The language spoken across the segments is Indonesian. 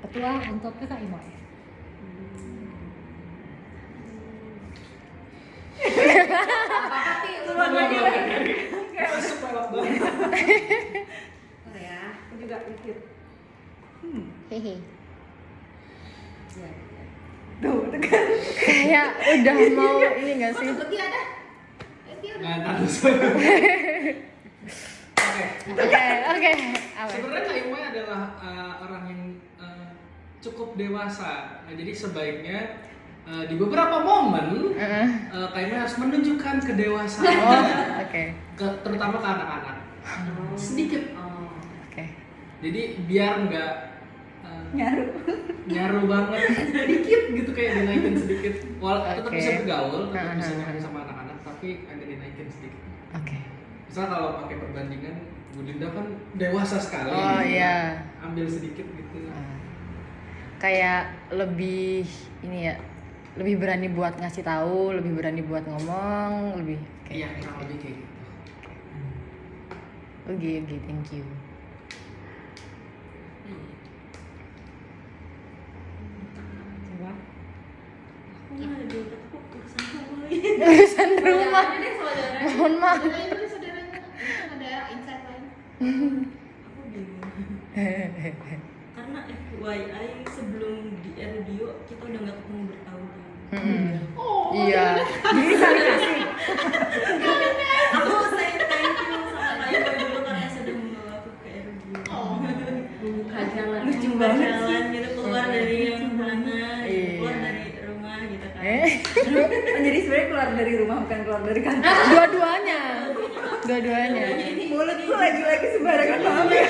ketua untuk Kakak Imoy. Apa-apa sih, lu aja lagi. Masuk lewat doang. Oh ya, aku juga mikir. Hehe. Ya. Tuh, kan. Kayak udah mau ini nggak sih? Oh, Dia ada. Dia udah. Nggak tahu saya. Oke. Apa? Sebenarnya Kak Imoy adalah orang yang cukup dewasa. Nah, jadi sebaiknya di beberapa momen Kak Imoy harus menunjukkan kedewasaan. Oke. Terutama ke anak-anak. Sedikit. Oh. Oke. Jadi biar nggak nyaru banget, sedikit gitu kayak dinaikin sedikit. Tetap Oke. bisa bergaul, tetap bisa main sama anak-anak, tapi agak dinaikin sedikit. Oke. Misal kalau pakai perbandingan, Bu Dinda kan dewasa sekali. Oh, iya. Ambil sedikit gitu. Kayak lebih ini ya, lebih berani buat ngasih tahu, lebih berani buat ngomong, lebih Iya, kurang lebih kayak gitu. Oke, thank you. Coba. Aku nggak ada di otak aku urusan kamu. Urusan rumah. Saudaranya deh, saudaranya. Mohon maaf. Saudaranya deh, saudaranya. Ada insight lain. Aku bingung karena FYI sebelum di radio kita udah nggak ketemu bertahun-tahun. Iya. Jadi saling kasih. Aku say thank you sama Kak Imoy dulu karena sudah membawa aku ke radio. Buka jalan. Lucu Membuka banget jalan gitu keluar dari yang mana, Iya. keluar dari rumah gitu kan. Jadi sebenarnya keluar dari rumah bukan keluar dari kantor. Dua-duanya. Mulutku lagi sembarangan banget ya.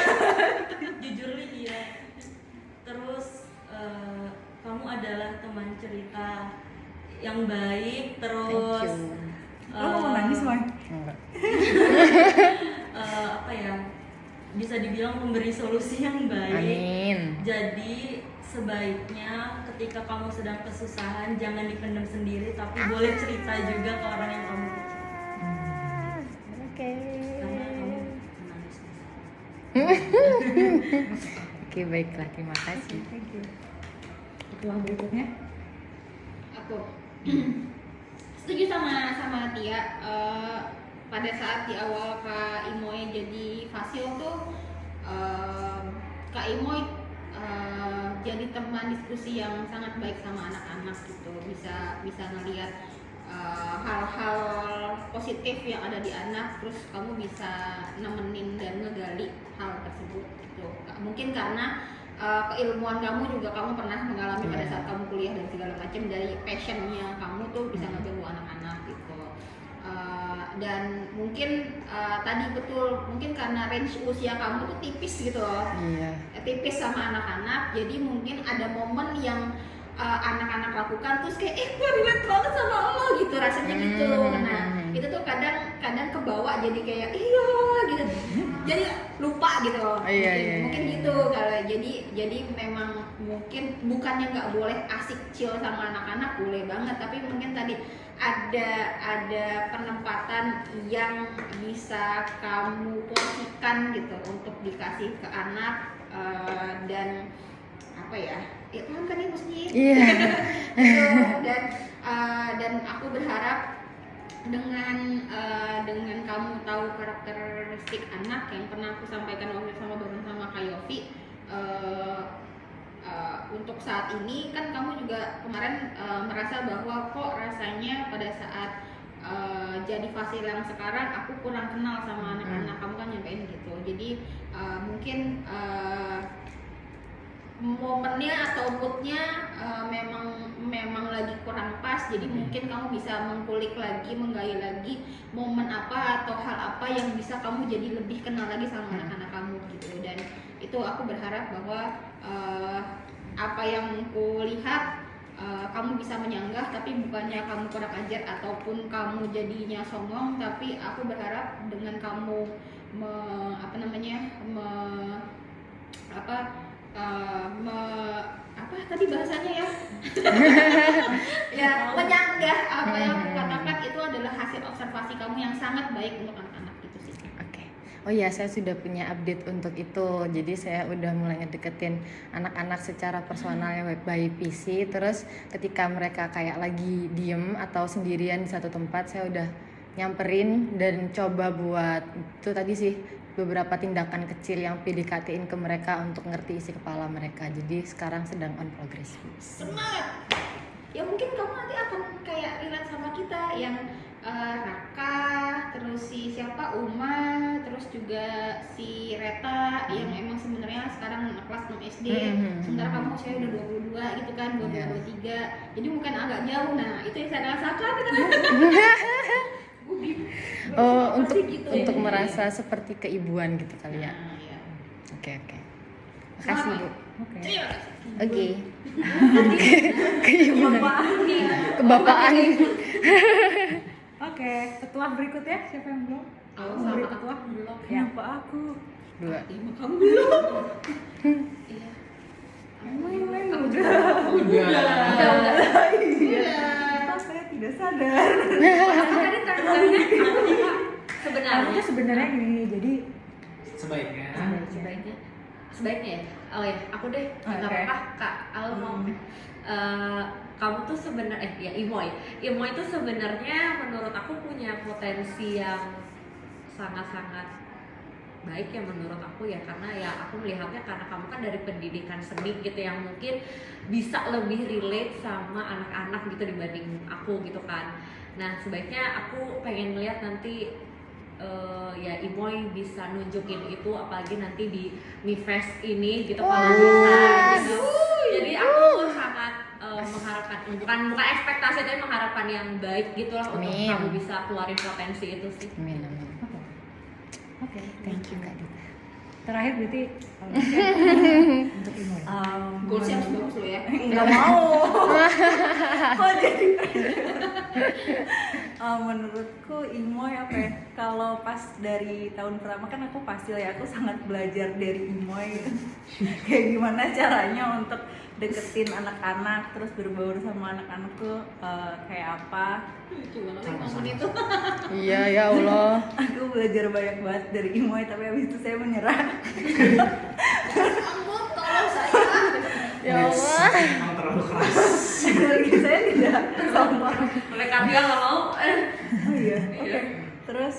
Jujur nih iya. Terus kamu adalah teman cerita yang baik. Terus Thank you. Lo mau nangis, Moy? Enggak. apa ya, bisa dibilang memberi solusi yang baik. Amin. Jadi sebaiknya ketika kamu sedang kesusahan jangan dipendam sendiri, tapi boleh cerita juga ke orang yang kamu percaya. Oke. Karena kamu menangis. Oke, baiklah, terima kasih. Thank you. Ketua berikutnya. Aku setuju sama Tia. Pada saat di awal Kak Imoy jadi fasil tuh, Kak Imoy jadi teman diskusi yang sangat baik sama anak-anak gitu. Bisa ngelihat hal-hal positif yang ada di anak, terus kamu bisa nemenin dan ngegali hal tersebut gitu. Mungkin karena keilmuan kamu juga kamu pernah mengalami pada saat kamu kuliah dan segala macam, dari passionnya kamu tuh bisa ngebantu anak-anak gitu. Dan mungkin tadi betul, mungkin karena range usia kamu tuh tipis gitu loh. Iya. Tipis sama anak-anak, jadi mungkin ada momen yang anak-anak lakukan terus kayak gue relate banget sama lo gitu, rasanya gitu. Nah itu tuh kadang kebawa jadi kayak iya gitu, jadi lupa gitu loh. Iya. Mungkin gitu kalau jadi memang mungkin bukannya nggak boleh asik chill sama anak-anak, boleh banget, tapi mungkin tadi ada penempatan yang bisa kamu porsikan gitu untuk dikasih ke anak. Dan apa ya paham kan ya maksudnya? Iya. Dan aku berharap dengan kamu tahu karakteristik anak yang pernah aku sampaikan waktu bareng sama Kak Yofi, untuk saat ini kan kamu juga kemarin merasa bahwa kok rasanya pada saat jadi fasil yang sekarang aku kurang kenal sama anak-anak, kamu kan nyampein gitu. Jadi mungkin momennya atau moodnya memang lagi kurang pas, jadi mungkin kamu bisa mengkulik lagi, menggali lagi momen apa atau hal apa yang bisa kamu jadi lebih kenal lagi sama anak-anak kamu gitu. Dan itu aku berharap bahwa apa yang kulihat kamu bisa menyanggah, tapi bukannya kamu kurang ajar ataupun kamu jadinya songong, tapi aku berharap dengan kamu apa tadi bahasanya ya ya menyanggah apa yang aku katakan, itu adalah hasil observasi kamu yang sangat baik untuk anak-anak gitu sih. Oh iya, saya sudah punya update untuk itu. Jadi saya udah mulai ngedeketin anak-anak secara personal ya by PC. Terus ketika mereka kayak lagi diem atau sendirian di satu tempat, saya udah nyamperin dan coba buat itu tadi sih beberapa tindakan kecil yang PDKT-in ke mereka untuk ngerti isi kepala mereka. Jadi sekarang sedang on progress. Semangat. Ya mungkin kamu nanti akan kayak relate sama kita yang Raka, terus si siapa Uma, terus juga si Reta yang emang sebenarnya sekarang kelas 6 SD. Sementara kamu saya udah 22 gitu kan, 23. Jadi mungkin agak jauh. Nah, itu yang saya rasakan gitu kan. Oh, untuk gitu, untuk ya. merasa seperti keibuan gitu kali ya. Nah, iya. Oke. Makasih, Bu. Oke. Terima kasih. Oke. Keibuan. Kebapaan. Oke, ketua berikutnya siapa yang belum? Oh, Memberi sama ketua? belum. Kenapa aku? 2. Iya, kamu belum. Iya. Main-main Aku udah. Udah. Iya. Saya tidak sadar. Tadi tantangannya apa? Harusnya sebenarnya gini, jadi Sebaiknya. Sebaiknya ya. Oh ya, aku deh. Nggak Oke. apa-apa, Kak. Al mau. Kamu tuh sebenarnya ya Imoy itu sebenarnya menurut aku punya potensi yang sangat-sangat baik ya menurut aku ya, karena ya aku melihatnya karena kamu kan dari pendidikan seni gitu yang mungkin bisa lebih relate sama anak-anak gitu dibanding aku gitu kan. Nah sebaiknya aku pengen lihat nanti ya Imoy bisa nunjukin itu apalagi nanti di Mifest ini gitu kalau bisa gitu. Jadi aku sangat mengharapkan bukan ekspektasi tapi mengharapkan yang baik gitulah untuk Amin. kamu bisa keluarin potensi itu sih. Amin. oke. Thank you Kak Dita. Terakhir berarti untuk Imoy. Goalsnya harus bagus loh ya. Nggak mau. Kok jadi? Menurutku Imoy apa ya? Kalau pas dari tahun pertama kan aku pasti ya aku sangat belajar dari Imoy. Kayak gimana caranya untuk deketin anak-anak terus berbaur sama anak-anak tuh kayak apa? Coba lagi ngomong itu. Iya ya Allah. Aku belajar banyak banget dari Imoy tapi habis itu saya menyerah. Ampun, tolong saya. Ya Allah. Emang terlalu keras. Energi saya tidak sama. Oleh karena dia nggak mau. Oh iya, oke. Terus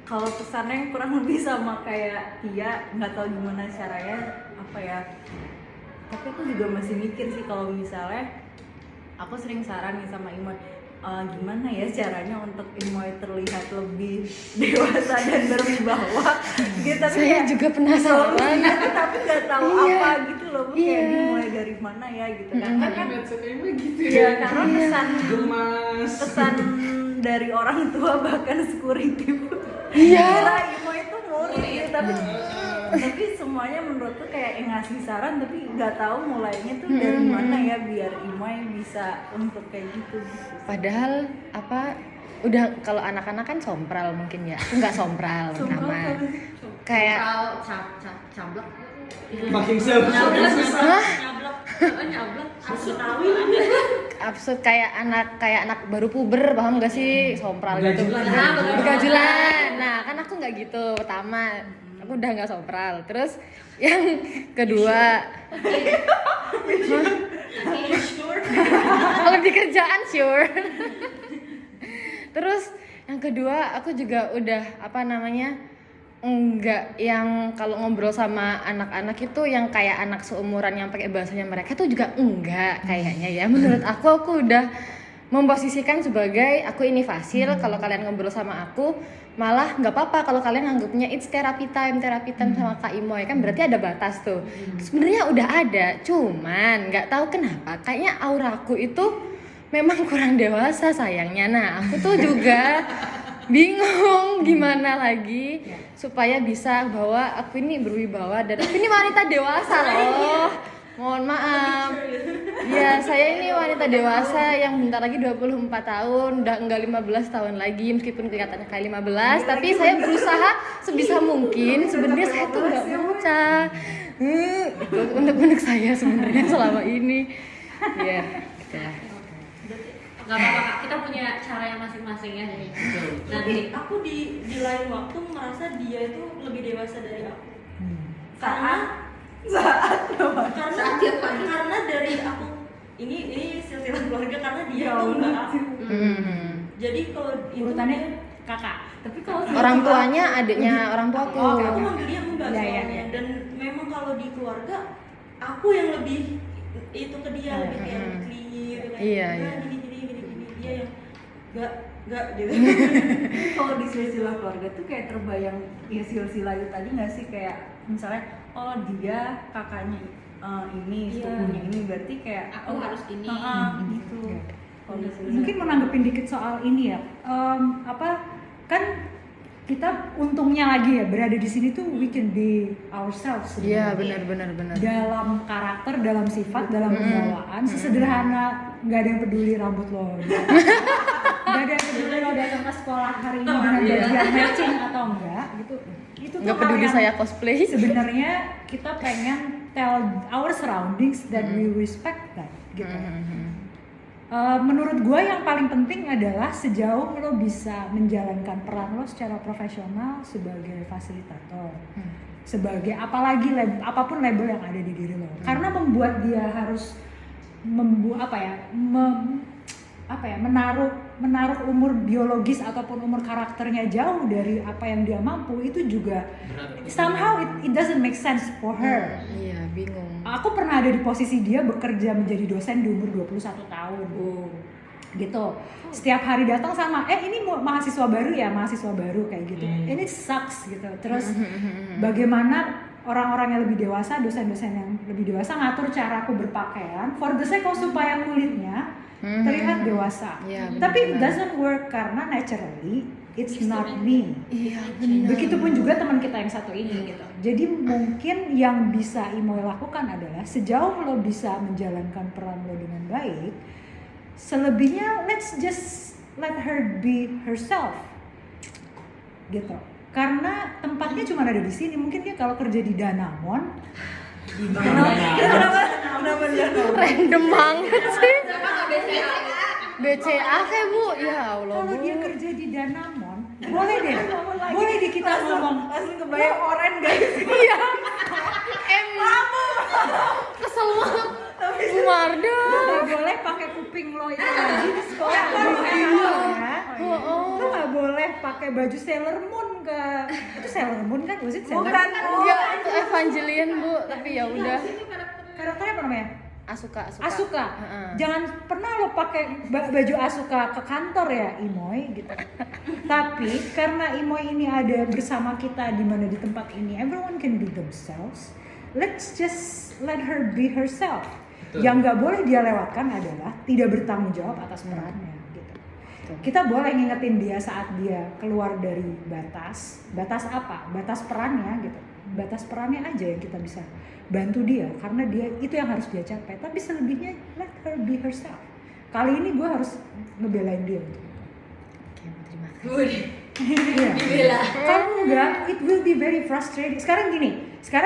kalau pesannya yang kurang lebih sama kayak Tia, nggak tahu gimana caranya apa ya. Tapi aku juga masih mikir sih kalau misalnya aku sering saran nih sama Imoy, gimana ya caranya untuk Imoy terlihat lebih dewasa dan berwibawa gitu. Tapi Saya kayak juga penasaran. solusinya tuh tapi nggak tahu Iya. apa gitu loh. Bu, kayak Iya. dimulai dari mana ya gitu kan. Kan Mindset Imoy gitu ya ya. karena Gemas. pesan dari orang tua bahkan security pun Iya. kira Imo itu murid ya, tapi semuanya menurutku kayak ngasih saran tapi nggak tahu mulainya tuh dari mana ya biar Imo bisa untuk kayak gitu. Padahal apa udah kalau anak-anak kan sompral mungkin ya. Aku nggak sompral pertama. Kayak Cablok. Makin susah. Nyablok. absurd kayak anak baru puber, paham gak sih? Sompral gitu. Begajulan. Begajulan. Nah, kan aku nggak gitu. Pertama, aku udah nggak sompral. Terus yang kedua, kalau di kerjaan sure. Terus yang kedua, aku juga udah apa namanya? Enggak yang kalau ngobrol sama anak-anak itu yang kayak anak seumuran yang pakai bahasanya mereka tuh juga enggak kayaknya ya. Menurut aku udah memposisikan sebagai aku ini fasil. Kalau kalian ngobrol sama aku malah nggak apa-apa kalau kalian anggapnya it's therapy time sama Kak Imoy, kan berarti ada batas tuh. Sebenarnya udah ada, cuman nggak tahu kenapa kayaknya auraku itu memang kurang dewasa sayangnya. Nah aku tuh juga bingung gimana lagi supaya bisa bahwa aku ini berwibawa dan aku ini wanita dewasa loh. Mohon maaf. Ya, saya ini wanita dewasa yang bentar lagi 24 tahun, udah enggak 15 tahun lagi meskipun kelihatannya kayak 15, tapi saya berusaha sebisa mungkin. Sebenarnya saya tuh enggak bocah. Itu untuk saya sebenarnya selama ini. Ya, gitu lah. nggak apa-apa Kak, kita punya cara yang masing-masing ya. Betul, betul. Nanti Tapi aku di lain waktu merasa dia itu lebih dewasa dari aku. Karena Saat dia panik. karena dari aku ini silsilah keluarga karena dia Ya tuh Allah. mbak aku. Hmm. Jadi kalau itu Urutannya kakak. Tapi kalau Orang tuanya adiknya orang tuaku. Oh, aku manggil dia mbak Iya, iya, soalnya. iya. Dan memang kalau di keluarga aku yang lebih itu ke dia lebih kayak clear kayak Iya, "Nah, iya. gini dia yang enggak gitu. kalau di silsilah keluarga tuh kayak terbayang ya silsilah itu tadi nggak sih, kayak misalnya oh dia kakaknya ini Iya. sepupunya ini berarti kayak Aku harus ini. gitu. Kalau di silsilah Mungkin mau nanggepin dikit soal ini ya, kan kita untungnya lagi ya berada di sini tuh we can be ourselves Iya, sebenarnya. benar. Dalam karakter, dalam sifat, dalam pembawaan sesederhana nggak ada yang peduli rambut lo, nggak ada yang peduli lo datang ke sekolah hari ini dengan baju yang matching atau enggak gitu. Itu tuh Nggak hal peduli yang saya cosplay. sebenarnya kita pengen tell our surroundings that we respect that gitu. Menurut gue yang paling penting adalah sejauh lo bisa menjalankan peran lo secara profesional sebagai fasilitator, sebagai apapun label yang ada di diri lo, karena membuat dia harus menaruh umur biologis ataupun umur karakternya jauh dari apa yang dia mampu, itu juga Berat. somehow it doesn't make sense for her. Iya, bingung. Aku pernah ada di posisi dia bekerja menjadi dosen di umur 21 tahun. Gitu. Setiap hari datang sama, ini mahasiswa baru ya, mahasiswa baru kayak gitu. Ini sucks gitu. Terus bagaimana orang-orang yang lebih dewasa, dosen-dosen yang lebih dewasa ngatur cara aku berpakaian for the sake of supaya kulitnya terlihat dewasa. Iya, benar, Tapi it benar. doesn't work karena naturally it's not me. Iya, benar. Begitupun juga teman kita yang satu ini gitu. Jadi mungkin yang bisa Imoy lakukan adalah sejauh lo bisa menjalankan peran lo dengan baik, selebihnya let's just let her be herself. Gitu. Karena tempatnya cuma ada di sini. Mungkin dia kalau kerja di Danamon, kenapa dia Random banget sih. Siapa nggak BCA? BCA kayak Bu. Ya Allah, kalau Bu. dia kerja di Danamon, boleh deh kita ngomong. langsung kebayang oren guys. Iya. Kesel banget. Bu Marda. Gak boleh pakai kuping lo itu lagi di sekolah ya. Lo gak boleh pakai baju Sailor Moon itu Sailor Moon kan? Was it Sailor Bukan. Moon? Enggak, itu Evangelion Bu, tapi ya udah. Karakternya apa namanya? Asuka. Asuka. Heeh. Jangan pernah lo pakai baju Asuka ke kantor ya, Imoy gitu. Tapi karena Imoy ini ada bersama kita di mana di tempat ini, everyone can be themselves. Let's just let her be herself. Betul. Yang nggak boleh dia lewatkan adalah tidak bertanggung jawab atas perannya. Gitu. Kita boleh ngingetin dia saat dia keluar dari batas apa? Batas perannya gitu. Batas perannya aja yang kita bisa bantu dia, karena dia itu yang harus dia capai. Tapi selebihnya let her be herself. Kali ini gue harus ngebelain dia untuk itu. Oke, terima kasih. Iya. Kalau enggak, it will be very frustrating. Sekarang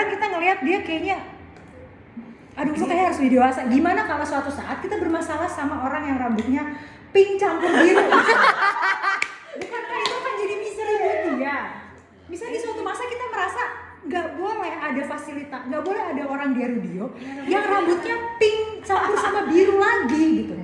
kita ngelihat dia kayaknya, aduh lu kayak harus lebih dewasa. Gimana kalau suatu saat kita bermasalah sama orang yang rambutnya pink campur biru? Bukankah itu akan jadi misery buat dia? Misalnya di suatu masa kita merasa nggak boleh ada fasilitas, nggak boleh ada orang di Rudio yang rambutnya pink campur sama biru lagi gitu.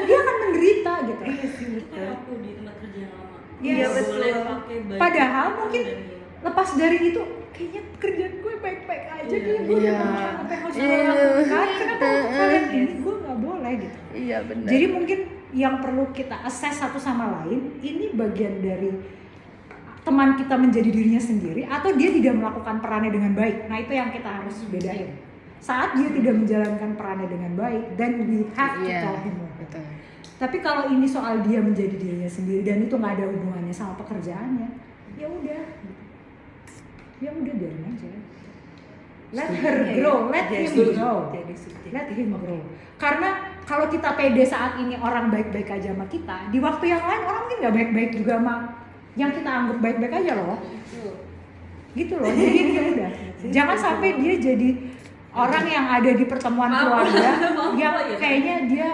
Dia akan menderita gitu. Itu kayak aku di tempat kerja yang lama. Iya, Nggak betul. boleh pakai baju Padahal apapun mungkin dan gila. lepas dari itu kayaknya pekerjaan gue baik-baik aja nih, gue Iya. udah sampai harus Iya. melakukan, kenapa untuk kalian ini gue nggak boleh gitu. Iya, benar. Jadi mungkin yang perlu kita assess satu sama lain, ini bagian dari teman kita menjadi dirinya sendiri atau dia tidak melakukan perannya dengan baik. Nah itu yang kita harus bedain. Saat dia tidak menjalankan perannya dengan baik, then we have to Iya, tell him. betul. Tapi kalau ini soal dia menjadi dirinya sendiri dan itu nggak ada hubungannya sama pekerjaannya, ya udah biarin aja. Let her grow, let him grow, let him grow. Karena kalau kita pede saat ini orang baik-baik aja sama kita, di waktu yang lain orang mungkin nggak baik-baik juga sama yang kita anggap baik-baik aja loh. Gitu loh. Jadi ya udah, jangan sampai dia jadi orang yang ada di pertemuan keluarga yang kayaknya dia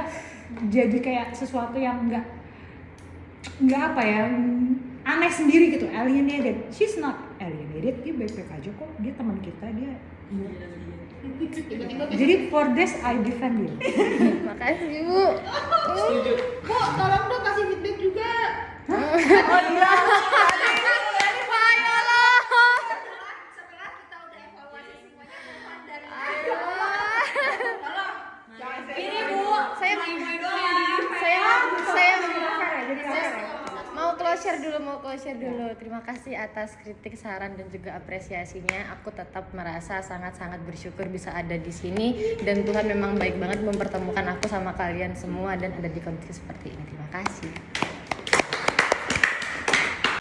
jadi kayak sesuatu yang nggak apa ya, aneh sendiri gitu, alienated. She's not alienated, dia baik-baik aja kok, dia teman kita, dia. Tiba-tiba Jadi for this I defend you. Makasih Bu. Setuju. Bu, tolong dong kasih feedback juga. Oh iya. Setelah kita udah evaluasi semuanya teman dari Ini Bu, Saya Imoy doang. saya Jadi mau closure dulu. Terima kasih atas kritik, saran dan juga apresiasinya. Aku tetap merasa sangat-sangat bersyukur bisa ada di sini dan Tuhan memang baik banget mempertemukan aku sama kalian semua dan ada di kondisi seperti ini. Terima kasih.